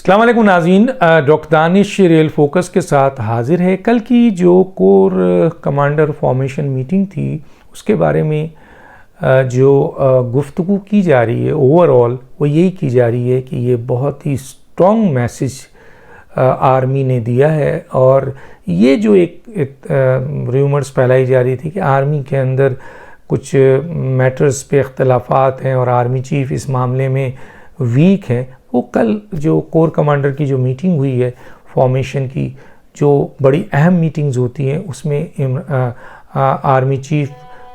السلام علیکم ناظرین، ڈاکٹر دانش ریئل فوکس کے ساتھ حاضر ہے۔ کل کی جو کور کمانڈر فارمیشن میٹنگ تھی اس کے بارے میں جو گفتگو کی جا رہی ہے اوور آل وہ یہی کی جا رہی ہے کہ یہ بہت ہی اسٹرانگ میسیج آرمی نے دیا ہے، اور یہ جو ایک ریومرز پھیلائی جا رہی تھی کہ آرمی کے اندر کچھ میٹرز پہ اختلافات ہیں اور آرمی چیف اس معاملے میں ویک ہیں، وہ کل جو کور کمانڈر کی جو میٹنگ ہوئی ہے فارمیشن کی، جو بڑی اہم میٹنگز ہوتی ہیں، اس میں آرمی چیف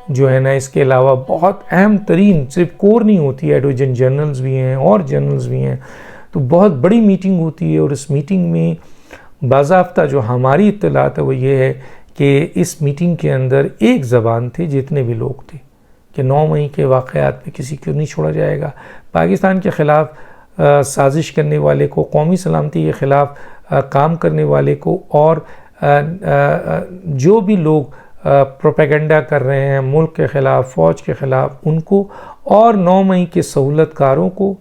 جو ہے نا، اس کے علاوہ بہت اہم ترین صرف کور نہیں ہوتی ہے، ایڈویژن جنرلز بھی ہیں اور جنرلز بھی ہیں، تو بہت بڑی میٹنگ ہوتی ہے۔ اور اس میٹنگ میں باضابطہ جو ہماری اطلاعات ہے وہ یہ ہے کہ اس میٹنگ کے اندر ایک زبان تھے جتنے بھی لوگ تھے کہ 9 مئی کے واقعات میں کسی کو نہیں چھوڑا جائے گا، پاکستان کے خلاف سازش کرنے والے کو، قومی سلامتی کے خلاف کام کرنے والے کو، اور جو بھی لوگ پروپیگنڈا کر رہے ہیں ملک کے خلاف، فوج کے خلاف، ان کو، اور 9 مئی کے سہولت کاروں کو،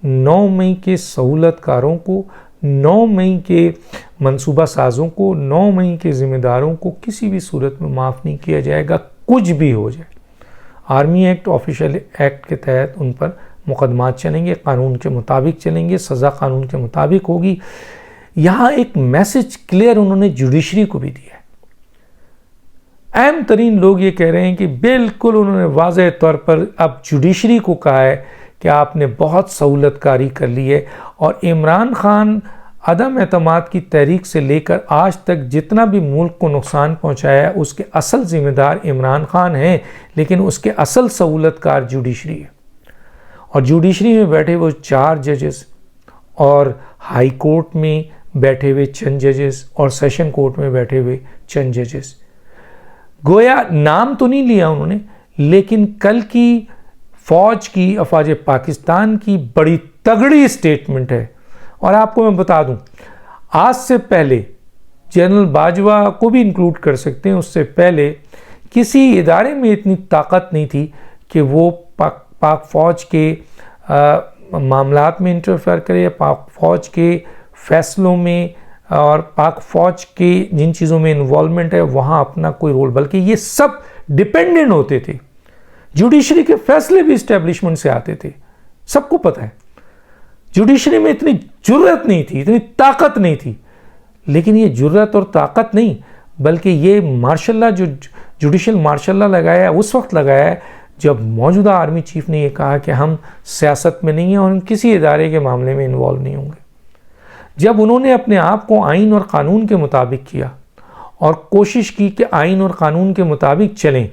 9 مئی کے سہولت کاروں کو، 9 مئی کے منصوبہ سازوں کو، 9 مئی کے ذمہ داروں کو کسی بھی صورت میں معاف نہیں کیا جائے گا، کچھ بھی ہو جائے۔ آرمی ایکٹ، آفیشیل ایکٹ کے تحت ان پر مقدمات چلیں گے، قانون کے مطابق چلیں گے، سزا قانون کے مطابق ہوگی۔ یہاں ایک میسج کلیئر انہوں نے جوڈیشری کو بھی دیا ہے۔ اہم ترین لوگ یہ کہہ رہے ہیں کہ بالکل انہوں نے واضح طور پر اب جوڈیشری کو کہا ہے کہ آپ نے بہت سہولت کاری کر لی ہے، اور عمران خان عدم اعتماد کی تحریک سے لے کر آج تک جتنا بھی ملک کو نقصان پہنچایا ہے اس کے اصل ذمہ دار عمران خان ہیں، لیکن اس کے اصل سہولت کار جوڈیشری ہے۔ اور جوڈیشری میں بیٹھے ہوئے 4 ججز، اور ہائی کورٹ میں بیٹھے ہوئے چند ججز، اور سیشن کورٹ میں بیٹھے ہوئے چند ججز، گویا نام تو نہیں لیا انہوں نے، لیکن کل کی فوج کی، افواج پاکستان کی بڑی تگڑی اسٹیٹمنٹ ہے۔ اور آپ کو میں بتا دوں، آج سے پہلے جنرل باجوہ کو بھی انکلوڈ کر سکتے ہیں، اس سے پہلے کسی ادارے میں اتنی طاقت نہیں تھی کہ وہ پاک فوج کے معاملات میں انٹرفیئر کرے، پاک فوج کے فیصلوں میں اور پاک فوج کے جن چیزوں میں انوالومنٹ ہے وہاں اپنا کوئی رول، بلکہ یہ سب ڈیپینڈنٹ ہوتے تھے۔ جوڈیشری کے فیصلے بھی اسٹیبلشمنٹ سے آتے تھے، سب کو پتہ ہے۔ جوڈیشری میں اتنی جرت نہیں تھی، اتنی طاقت نہیں تھی، لیکن یہ جرت اور طاقت نہیں، بلکہ یہ مارشل لا، جو جوڈیشل مارشل لا لگایا ہے، اس وقت لگایا ہے جب موجودہ آرمی چیف نے یہ کہا کہ ہم سیاست میں نہیں ہیں اور ہم کسی ادارے کے معاملے میں انوالو نہیں ہوں گے۔ جب انہوں نے اپنے آپ کو آئین اور قانون کے مطابق کیا اور کوشش کی کہ آئین اور قانون کے مطابق چلیں،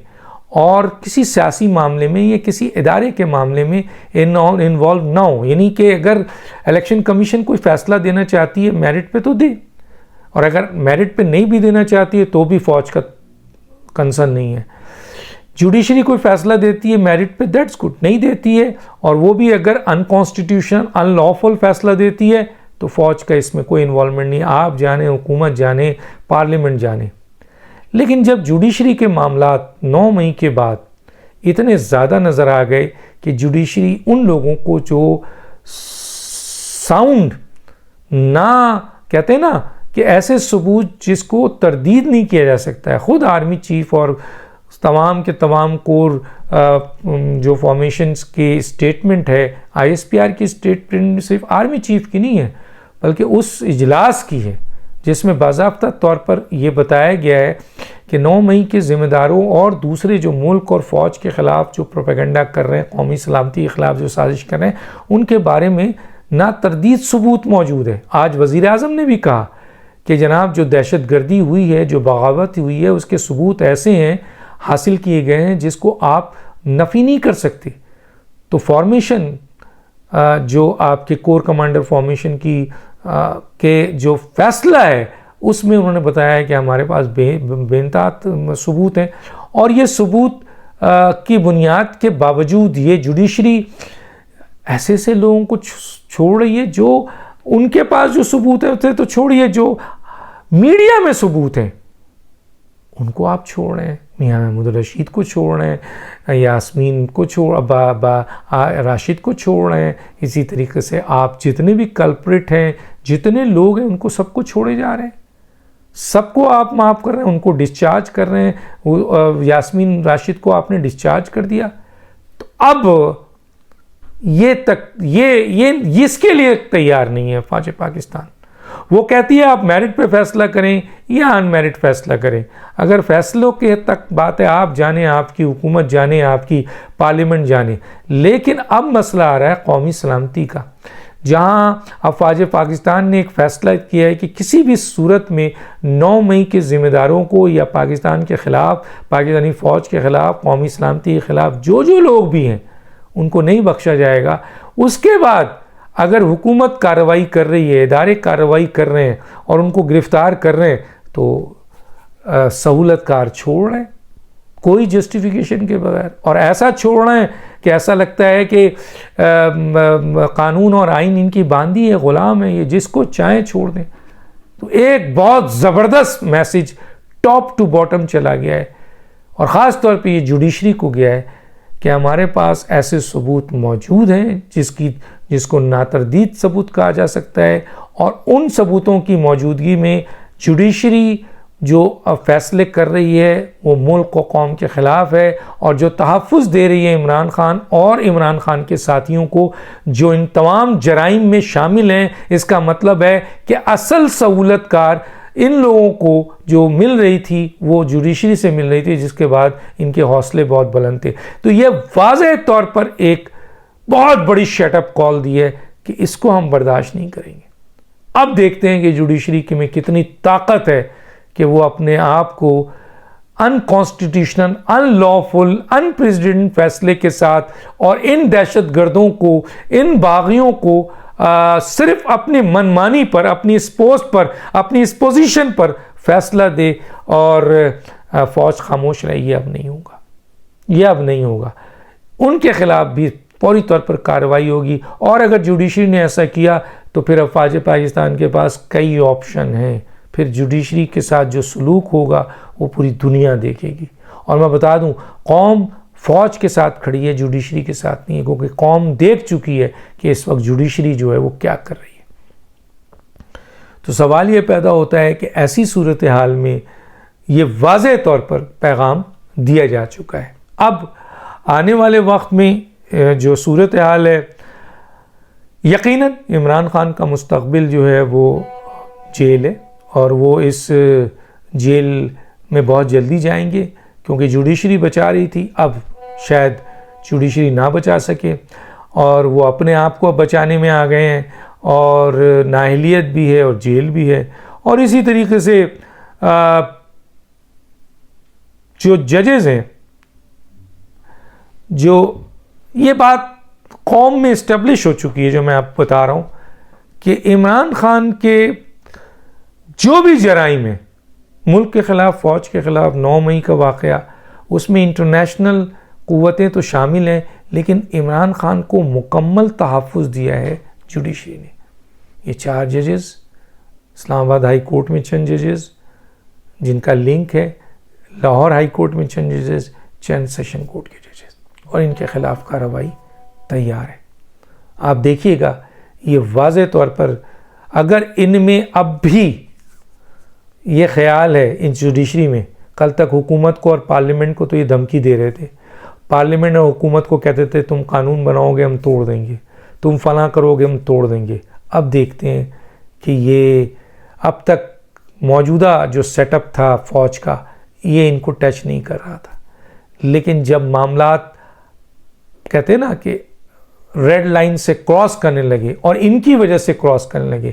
اور کسی سیاسی معاملے میں یا کسی ادارے کے معاملے میں انوالو نہ ہو، یعنی کہ اگر الیکشن کمیشن کوئی فیصلہ دینا چاہتی ہے میرٹ پہ تو دے، اور اگر میرٹ پہ نہیں بھی دینا چاہتی ہے تو بھی فوج کا کنسرن نہیں ہے۔ جوڈیشری کوئی فیصلہ دیتی ہے میرٹ پہ، دیٹس گڈ، نہیں دیتی ہے، اور وہ بھی اگر انکانسٹیٹیوشنل، ان لافل فیصلہ دیتی ہے تو فوج کا اس میں کوئی انوالومنٹ نہیں، آپ جانے، حکومت جانے، پارلیمنٹ جانے۔ لیکن جب جوڈیشری کے معاملات 9 مئی کے بعد اتنے زیادہ نظر آ گئے کہ جوڈیشری ان لوگوں کو جو ساؤنڈ نہ کہتے ہیں نا کہ ایسے ثبوت جس کو تردید نہیں کیا جا سکتا ہے، خود آرمی چیف اور تمام کے تمام کور جو فارمیشنز کی اسٹیٹمنٹ ہے، آئی ایس پی آر کی اسٹیٹمنٹ صرف آرمی چیف کی نہیں ہے بلکہ اس اجلاس کی ہے، جس میں باضابطہ طور پر یہ بتایا گیا ہے کہ 9 مئی کے ذمہ داروں اور دوسرے جو ملک اور فوج کے خلاف جو پروپیگنڈا کر رہے ہیں، قومی سلامتی کے خلاف جو سازش کر رہے ہیں، ان کے بارے میں نا تردید ثبوت موجود ہے۔ آج وزیر اعظم نے بھی کہا کہ جناب جو دہشت گردی ہوئی ہے، جو بغاوت ہوئی ہے، اس کے ثبوت ایسے ہیں، حاصل کیے گئے ہیں جس کو آپ نفی نہیں کر سکتے۔ تو فارمیشن جو آپ کے کور کمانڈر فارمیشن کی کے جو فیصلہ ہے اس میں انہوں نے بتایا ہے کہ ہمارے پاس بے انتہا ثبوت ہیں، اور یہ ثبوت کی بنیاد کے باوجود یہ جوڈیشری ایسے لوگوں کو چھوڑ رہی ہے جو ان کے پاس جو ثبوت ہے تو چھوڑیے، جو میڈیا میں ثبوت ہیں ان کو آپ چھوڑ رہے ہیں، میاں محمود رشید کو چھوڑ رہے ہیں، یاسمین کو راشد کو چھوڑ رہے ہیں، اسی طریقے سے آپ جتنے بھی کلپریٹ ہیں جتنے لوگ ہیں ان کو سب کو چھوڑے جا رہے ہیں، سب کو آپ معاف کر رہے ہیں، ان کو ڈسچارج کر رہے ہیں. یاسمین راشد کو آپ نے ڈسچارج کر دیا. تو اب یہ اس کے لیے تیار نہیں ہے فوج پاکستان. وہ کہتی ہے آپ میرٹ پہ فیصلہ کریں یا ان میرٹ فیصلہ کریں. اگر فیصلوں کے تک بات ہے آپ جانیں، آپ کی حکومت جانے، آپ کی پارلیمنٹ جانے. لیکن اب مسئلہ آ رہا ہے قومی سلامتی کا، جہاں افواج پاکستان نے ایک فیصلہ کیا ہے کہ کسی بھی صورت میں 9 مئی کے ذمہ داروں کو یا پاکستان کے خلاف، پاکستانی فوج کے خلاف، قومی سلامتی کے خلاف جو لوگ بھی ہیں ان کو نہیں بخشا جائے گا. اس کے بعد اگر حکومت کارروائی کر رہی ہے، ادارے کارروائی کر رہے ہیں اور ان کو گرفتار کر رہے ہیں تو سہولت کار چھوڑ رہے ہیں کوئی جسٹیفیکیشن کے بغیر، اور ایسا چھوڑ رہے ہیں کہ ایسا لگتا ہے کہ قانون اور آئین ان کی باندھی ہے، غلام ہے، یہ جس کو چاہیں چھوڑ دیں. تو ایک بہت زبردست میسج ٹاپ ٹو باٹم چلا گیا ہے، اور خاص طور پہ یہ جوڈیشری کو گیا ہے کہ ہمارے پاس ایسے ثبوت موجود ہیں جس کو ناتردید ثبوت کہا جا سکتا ہے، اور ان ثبوتوں کی موجودگی میں جوڈیشری جو فیصلے کر رہی ہے وہ ملک و قوم کے خلاف ہے، اور جو تحفظ دے رہی ہے عمران خان اور عمران خان کے ساتھیوں کو جو ان تمام جرائم میں شامل ہیں. اس کا مطلب ہے کہ اصل سہولت کار ان لوگوں کو جو مل رہی تھی وہ جوڈیشری سے مل رہی تھی، جس کے بعد ان کے حوصلے بہت بلند تھے. تو یہ واضح طور پر ایک بہت بڑی شٹ اپ کال دی ہے کہ اس کو ہم برداشت نہیں کریں گے. اب دیکھتے ہیں کہ جوڈیشری میں کتنی طاقت ہے کہ وہ اپنے آپ کو ان کانسٹیٹیوشنل، ان لافل، ان پریسیڈنٹ فیصلے کے ساتھ اور ان دہشت گردوں کو، ان باغیوں کو صرف اپنی منمانی پر، اپنی اس پوسٹ پر، اپنی اس پوزیشن پر فیصلہ دے اور فوج خاموش رہے. یہ اب نہیں ہوگا، یہ اب نہیں ہوگا. ان کے خلاف بھی فوری طور پر کارروائی ہوگی، اور اگر جوڈیشری نے ایسا کیا تو پھر افواج پاکستان کے پاس کئی آپشن ہیں. پھر جوڈیشری کے ساتھ جو سلوک ہوگا وہ پوری دنیا دیکھے گی. اور میں بتا دوں قوم فوج کے ساتھ کھڑی ہے، جوڈیشری کے ساتھ نہیں ہے، کیونکہ قوم دیکھ چکی ہے کہ اس وقت جوڈیشری جو ہے وہ کیا کر رہی ہے. تو سوال یہ پیدا ہوتا ہے کہ ایسی صورتحال میں یہ واضح طور پر پیغام دیا جا چکا ہے. اب آنے والے وقت میں جو صورتحال ہے، یقیناً عمران خان کا مستقبل جو ہے وہ جیل ہے، اور وہ اس جیل میں بہت جلدی جائیں گے، کیونکہ جوڈیشری بچا رہی تھی. اب شاید جوڈیشری نہ بچا سکے، اور وہ اپنے آپ کو بچانے میں آ گئے ہیں، اور نااہلیت بھی ہے اور جیل بھی ہے. اور اسی طریقے سے جو ججز ہیں، جو یہ بات قوم میں اسٹیبلش ہو چکی ہے، جو میں آپ بتا رہا ہوں کہ عمران خان کے جو بھی جرائم ہیں ملک کے خلاف، فوج کے خلاف، 9 مئی کا واقعہ، اس میں انٹرنیشنل قوتیں تو شامل ہیں، لیکن عمران خان کو مکمل تحفظ دیا ہے جوڈیشری نے. یہ 4 ججز، اسلام آباد ہائی کورٹ میں چند ججز جن کا لنک ہے، لاہور ہائی کورٹ میں چند ججز، چند سیشن کورٹ کے ججز، اور ان کے خلاف کارروائی تیار ہے. آپ دیکھیے گا یہ واضح طور پر اگر ان میں اب بھی یہ خیال ہے ان جوڈیشری میں، کل تک حکومت کو اور پارلیمنٹ کو تو یہ دھمکی دے رہے تھے، پارلیمنٹ اور حکومت کو کہتے تھے تم قانون بناؤ گے ہم توڑ دیں گے، تم فلاں کرو گے ہم توڑ دیں گے. اب دیکھتے ہیں کہ یہ اب تک موجودہ جو سیٹ اپ تھا فوج کا یہ ان کو ٹچ نہیں کر رہا تھا، لیکن جب معاملات کہتے ہیں نا کہ ریڈ لائن سے کراس کرنے لگے، اور ان کی وجہ سے کراس کرنے لگے،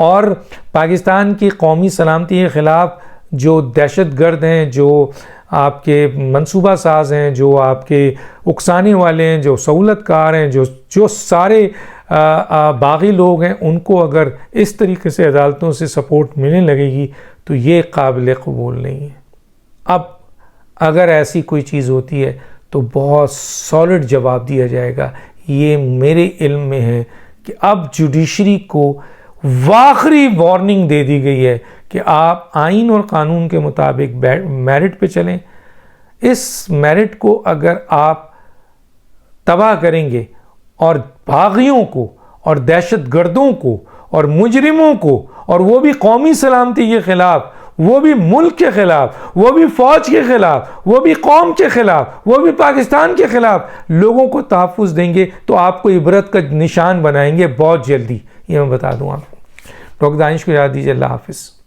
اور پاکستان کی قومی سلامتی کے خلاف جو دہشت گرد ہیں، جو آپ کے منصوبہ ساز ہیں، جو آپ کے اکسانے والے ہیں، جو سہولت کار ہیں، جو سارے باغی لوگ ہیں، ان کو اگر اس طریقے سے عدالتوں سے سپورٹ ملنے لگے گی تو یہ قابل قبول نہیں ہے. اب اگر ایسی کوئی چیز ہوتی ہے تو بہت سالڈ جواب دیا جائے گا. یہ میرے علم میں ہے کہ اب جوڈیشری کو آخری وارننگ دے دی گئی ہے کہ آپ آئین اور قانون کے مطابق میرٹ پہ چلیں. اس میرٹ کو اگر آپ تباہ کریں گے اور باغیوں کو اور دہشت گردوں کو اور مجرموں کو، اور وہ بھی قومی سلامتی کے خلاف، وہ بھی ملک کے خلاف، وہ بھی فوج کے خلاف، وہ بھی قوم کے خلاف، وہ بھی پاکستان کے خلاف لوگوں کو تحفظ دیں گے تو آپ کو عبرت کا نشان بنائیں گے بہت جلدی، یہ میں بتا دوں آپ کو۔ ڈاکٹر دانش کو یاد دیجیے۔ اللہ حافظ۔